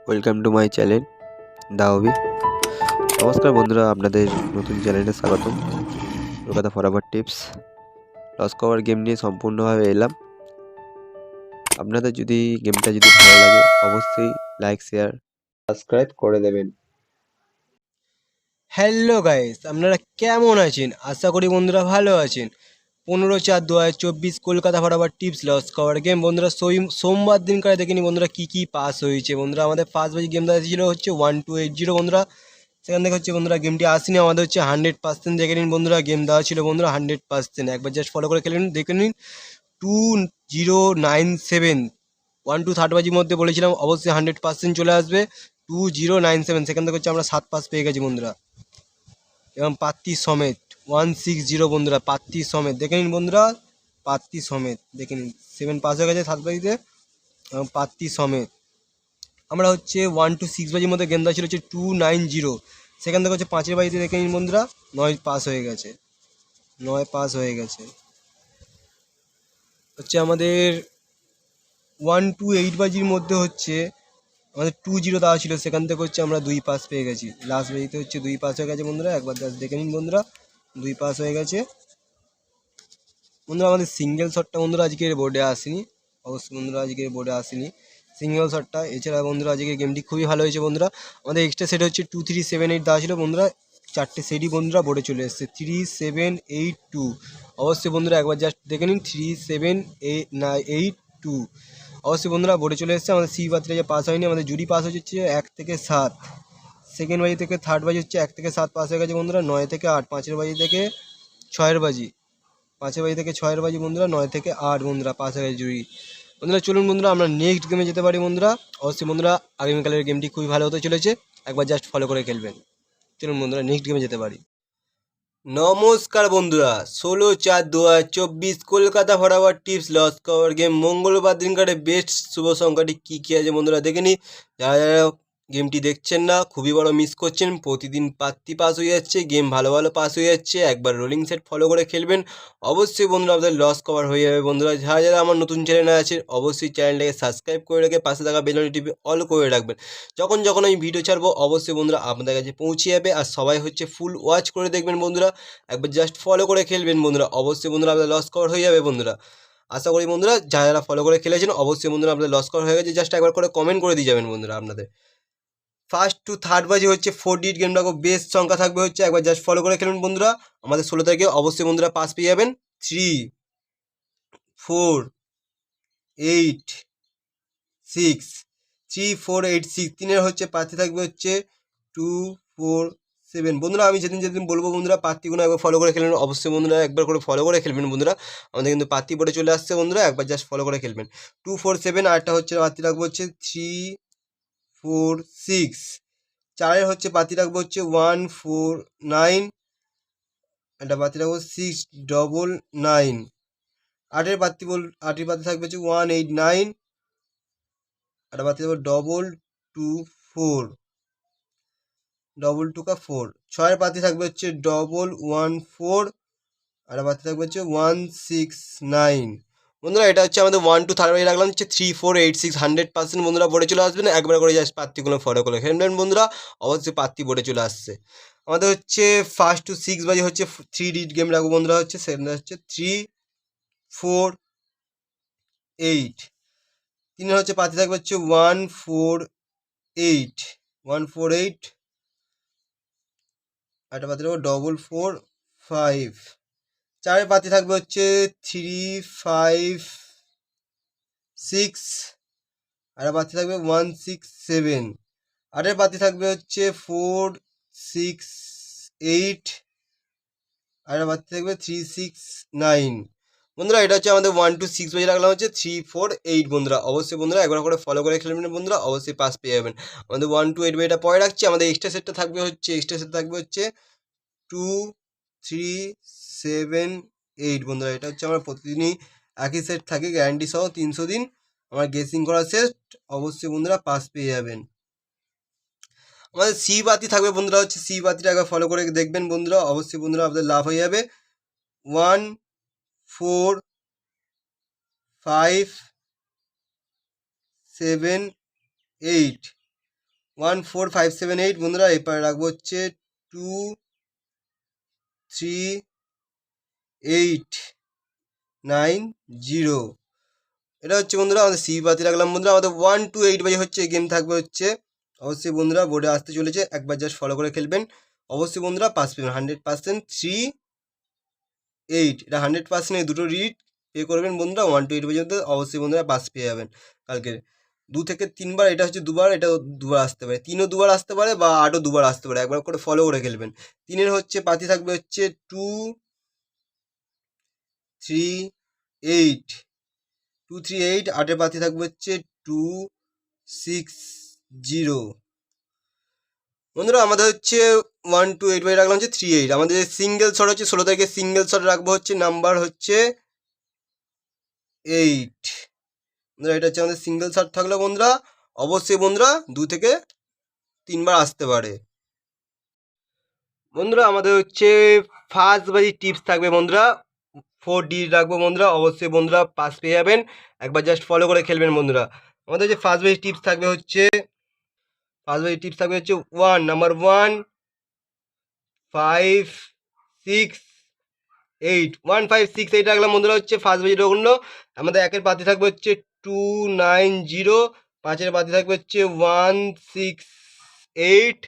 Welcome to my channel the hobby. নমস্কার বন্ধুরা, আপনাদের নতুন চ্যানেলে স্বাগতম। Kolkata forward tips loss cover game নিয়ে সম্পূর্ণভাবে এলাম। আপনাদের যদি গেমটা ভালো লাগে অবশ্যই লাইক শেয়ার সাবস্ক্রাইব করে দেবেন। হ্যালো গাইস, আপনারা কেমন আছেন? আশা করি বন্ধুরা ভালো আছেন। 15/4/2024 Kolkata forward tips loss cover game বন্ধুরা সোমবার দিনকার দেখিনি বন্ধুরা কি পাস হয়েছে। বন্ধুরা আমাদের ফার্স্ট বাজি গেম দেওয়া ছিল হচ্ছে 1280 বন্ধুরা। সেখান থেকে হচ্ছে বন্ধুরা গেমটি আসেনি, আমাদের হচ্ছে 100% দেখে নিন বন্ধুরা। গেম দেওয়া ছিল বন্ধুরা 100%, একবার জাস্ট ফলো করে খেলে নিন, দেখে নিন। 2097 1 to 3 বাজির মধ্যে বলেছিলাম অবশ্যই 100% চলে আসবে। 2097 সেখান থেকে হচ্ছে আমরা 7 পাস পেয়ে গেছি বন্ধুরা, এবং পাত্তি সমেত 160 বন্ধুরা, পাত্তি সমেত দেখে নিন বন্ধুরা, পাত্তি সমেত দেখে নিন। 7 পাস হয়ে গেছে 7 বাজিতে, এবং পাত্তি সমেত। আমরা হচ্ছে 1 to 6 বাজির মধ্যে গেন্দা ছিল হচ্ছে 290, সেখান থেকে হচ্ছে 5 বাজিতে দেখে নিন বন্ধুরা 9 পাস হয়ে গেছে, 9 পাস হয়ে গেছে। হচ্ছে আমাদের 1 to 8 বাজির মধ্যে হচ্ছে আমাদের 20 দেওয়া ছিল, সেখান থেকে হচ্ছে আমরা 2 পাস পেয়ে গেছি। লাস্ট বাজিতে হচ্ছে 2 পাস হয়ে গেছে বন্ধুরা, একবার জাস্ট দেখে নিন বন্ধুরা, 2 পাস হয়ে গেছে বন্ধুরা। আমাদের সিঙ্গেল শটটা বন্ধুরা আজকের বোর্ডে আসেনি, অবশ্যই বন্ধুরা আজকের বোর্ডে আসেনি সিঙ্গেল শটটা। এছাড়া বন্ধুরা আজকে গেমটি খুবই ভালো হয়েছে বন্ধুরা। আমাদের এক্সট্রা সেট হচ্ছে 2378 দেওয়া ছিল বন্ধুরা, 4টে সেটই বন্ধুরা বোর্ডে চলে এসেছে 3782। অবশ্যই বন্ধুরা একবার জাস্ট দেখে নিন 3782, অবশ্যই বন্ধুরা বোর্ডে চলে এসেছে। আমাদের সি বাতিটা যে পাস হয়নি, আমাদের জুডি পাস হচ্ছে 1 থেকে 7, সেকেন্ড বাজি থেকে থার্ড বাজি হচ্ছে 1 থেকে 7 পাস হয়ে গেছে বন্ধুরা। 9 থেকে 8 5এর বাজি থেকে 6এর বাজি, 5এর বাজি থেকে 6এর বাজি বন্ধুরা, 9 থেকে 8 বন্ধুরা পাস হয়ে গেছে জুড়ি বন্ধুরা। চলুন বন্ধুরা আমরা নেক্সট গেমে যেতে পারি বন্ধুরা। অবশ্যই বন্ধুরা আগামীকালের গেমটি খুবই ভালো হতে চলেছে, একবার জাস্ট ফলো করে খেলবেন। চলুন বন্ধুরা নেক্সট গেমে যেতে পারি। নমস্কার বন্ধুরা, 16/4/2024 Kolkata forward tips loss cover game মঙ্গলবার দিনকারে বেস্ট শুভ সংখ্যাটি কী আছে বন্ধুরা দেখে নিই। যারা যারা গেমটি দেখছেন না খুবই বড় মিস করছেন, প্রতিদিন পাত্তি পাস হয়ে যাচ্ছে, গেম ভালো ভালো পাস হয়ে যাচ্ছে। একবার রোলিং সেট ফলো করে খেলবেন, অবশ্যই বন্ধুরা আপনাদের লস কভার হয়ে যাবে বন্ধুরা। যারা যারা আমার নতুন চ্যানেলে আছে অবশ্যই চ্যানেলটাকে সাবস্ক্রাইব করে রেখে পাশে থাকা বেল টিপে অল করে রাখবেন। যখন যখন আমি ভিডিও ছাড়বো অবশ্যই বন্ধুরা আপনাদের কাছে পৌঁছে যাবে। আর সবাই হচ্ছে ফুল ওয়াচ করে দেখবেন বন্ধুরা, একবার জাস্ট ফলো করে খেলবেন বন্ধুরা, অবশ্যই বন্ধুরা আপনাদের লস কভার হয়ে যাবে বন্ধুরা। আশা করি বন্ধুরা যারা যারা ফলো করে খেলেছেন অবশ্যই বন্ধুরা আপনাদের লস কভার হয়ে গেছে, জাস্ট একবার করে কমেন্ট করে দিয়ে যাবেন বন্ধুরা। আপনাদের ফার্স্ট টু থার্ড বাজে হচ্ছে 4 ডিট গেমটা বেস্ট সংখ্যা থাকবে হচ্ছে, একবার জাস্ট ফলো করে খেলুন বন্ধুরা। আমাদের 16 তারিখে অবশ্যই বন্ধুরা পাস পেয়ে যাবেন 3 4 8 6, 3 4 8 6, 3-এর হচ্ছে প্রার্থী থাকবে হচ্ছে 2 4 7 বন্ধুরা। আমি যেদিন যেদিন বলবো বন্ধুরা প্রার্থীগুলো একবার ফলো করে খেলবেন, অবশ্যই বন্ধুরা একবার করে ফলো করে খেলবেন বন্ধুরা। আমাদের কিন্তু প্রার্থী পড়ে চলে আসছে বন্ধুরা, একবার জাস্ট ফলো করে খেলবেন। 2 4 7, আরটা হচ্ছে প্রার্থী রাখবো হচ্ছে 3 4 6, 4-এর হচ্ছে প্রার্থী রাখবো হচ্ছে 1 4 9, একটা প্রার্থী রাখবো 6 9 9। 8-এর প্রার্থী থাকবে হচ্ছে 1 8 9, একটা প্রার্থী রাখবো 2 2 4, 4। 6-এর প্রার্থী থাকবে হচ্ছে 1 4, আর প্রার্থী থাকবে হচ্ছে 1 6 9 বন্ধুরা। এটা হচ্ছে আমাদের 1 to 3 রাখলাম হচ্ছে 3 4 8 6, 100% বন্ধুরা বোর্ডে চলে আসবে না, একবার করে জাস্ট প্রার্থীগুলো ফলো করে খেলবেন বন্ধুরা, অবশ্যই প্রার্থী বোর্ডে চলে আসছে। আমাদের হচ্ছে ফার্স্ট টু 6 বাজে হচ্ছে 3 ডিট গেম রাখবো বন্ধুরা, হচ্ছে সেটা হচ্ছে 3 4 8। 3-এর হচ্ছে প্রার্থী থাকবে হচ্ছে 1 4 8, 1 4 8, একটা প্রার্থী রাখবো 4 4 5। 4-এর প্রার্থী থাকবে হচ্ছে 3 5 6, আর প্রার্থী থাকবে 1 6 7। 8-এর প্রার্থী থাকবে হচ্ছে 4 6 8, আর প্রার্থী থাকবে 3 6 9 বন্ধুরা। এটা হচ্ছে আমাদের 1 to 6 বাজে রাখলাম হচ্ছে 3 4 8 বন্ধুরা, অবশ্যই বন্ধুরা একবার করে ফলো করে খেলবেন বন্ধুরা, অবশ্যই পাস পেয়ে যাবেন। আমাদের 1 to 8 বাজেটা পরে রাখছি। আমাদের এক্সট্রা সেটটা থাকবে হচ্ছে 2 3 7 8 বন্ধুরা। এটা হচ্ছে আমার প্রতিদিনই একই সেট থাকে, গ্যারান্টি সহ 300 দিন আমার গেসিং করা সেট, অবশ্যই বন্ধুরা পাস পেয়ে যাবেন। আমাদের সি বাতি থাকবে বন্ধুরা, হচ্ছে সি বাতিটা একবার ফলো করে দেখবেন বন্ধুরা, অবশ্যই বন্ধুরা আপনাদের লাভ হয়ে যাবে। 1 4 5 7 8, 14578 বন্ধুরা। এরপরে রাখবো হচ্ছে 23890। এটা হচ্ছে বন্ধুরা আমাদের সি পাতি রাখলাম বন্ধুরা। আমাদের 128 বাজে হচ্ছে গেম থাকবে হচ্ছে। অবশ্যই বন্ধুরা বোর্ডে আসতে চলেছে, একবার জাস্ট ফলো করে খেলবেন। অবশ্যই বন্ধুরা পাস পেবেন 100%। 38 এটা 100% দুটো রিড পে করবেন বন্ধুরা। 128 পর্যন্ত অবশ্যই বন্ধুরা পাস পেয়ে যাবেন কালকে। 2 থেকে 3 বার, এটা হচ্ছে দুবার, এটা দুবার আসতে পারে, 3ও দুবার আসতে পারে বা 8ও দুবার আসতে পারে। একবার করে ফলো করে খেলবেন। 3-এর হচ্ছে পাতি থাকবে হচ্ছে 238। 238। 8-এর পাতি থাকবে হচ্ছে 260। বন্ধুরা আমাদের হচ্ছে 128 বাই রাখলাম হচ্ছে 38। আমাদের সিঙ্গেল শট হচ্ছে 16 তারিখে সিঙ্গেল শট রাখবো হচ্ছে নাম্বার হচ্ছে 8 বন্ধুরা। এটা হচ্ছে আমাদের সিঙ্গেল শট থাকলে বন্ধুরা অবশ্যই বন্ধুরা 2 থেকে 3 বার আসতে পারে। বন্ধুরা আমাদের হচ্ছে ফার্স্ট বাজি টিপস থাকবে বন্ধুরা। 4D রাখবো বন্ধুরা। অবশ্যই বন্ধুরা পাস পেয়ে যাবেন, একবার জাস্ট ফলো করে খেলবেন বন্ধুরা। আমাদের যে ফার্স্ট বাজি টিপস থাকবে হচ্ছে 1 নাম্বার 1 5 6 8 1568 রাখলাম বন্ধুরা হচ্ছে ফার্স্ট বাজি রকম। আমাদের একের পাতি থাকবে হচ্ছে 290। 5-এর পাতি থাকবে হচ্ছে 168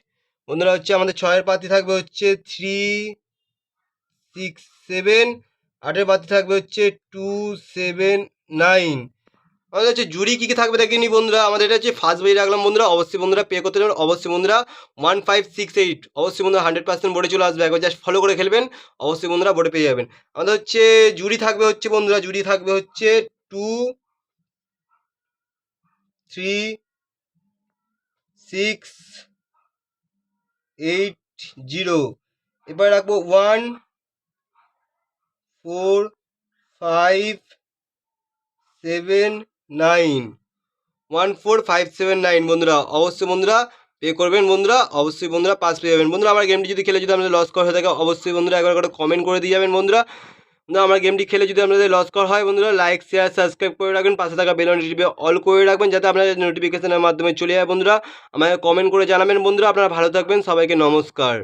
বন্ধুরা হচ্ছে। আমাদের 6-এর পাতি থাকবে হচ্ছে 367। 8-এর পাতি থাকবে হচ্ছে 279। আমাদের হচ্ছে জুড়ি কী কী থাকবে দেখে নি বন্ধুরা। আমাদের এটা হচ্ছে ফার্স্ট বাজি রাখলাম বন্ধুরা। অবশ্যই বন্ধুরা পে করতে দেবেন। অবশ্যই বন্ধুরা 1568 অবশ্যই বন্ধুরা 100% বোর্ডে চলে আসবে, একবার জাস্ট ফলো করে খেলবেন। অবশ্যই বন্ধুরা বোর্ডে পেয়ে যাবেন। আমাদের হচ্ছে জুড়ি থাকবে হচ্ছে বন্ধুরা, জুড়ি থাকবে হচ্ছে 23680। এবার রাখবো 14579 14579 বন্ধুরা। অবশ্যই বন্ধুরা পে করবেন বন্ধুরা। অবশ্যই বন্ধুরা পাস পেয়ে যাবেন বন্ধুরা। আমার গেমটি যদি খেলে যদি আপনাদের লস কর হয়ে থাকে অবশ্যই বন্ধুরা একবার করে কমেন্ট করে দিয়ে যাবেন বন্ধুরা। আমার গেমটি খেলে যদি আপনাদের লস কর হয় বন্ধুরা লাইক শেয়ার সাবস্ক্রাইব করে রাখবেন, পাশে থাকা বেল নোটিফিকেশন অল করে রাখবেন যাতে আপনাদের নোটিফিকেশনের মাধ্যমে চলে যায় বন্ধুরা। আমাকে কমেন্ট করে জানাবেন বন্ধুরা। আপনারা ভালো থাকবেন, সবাইকে নমস্কার।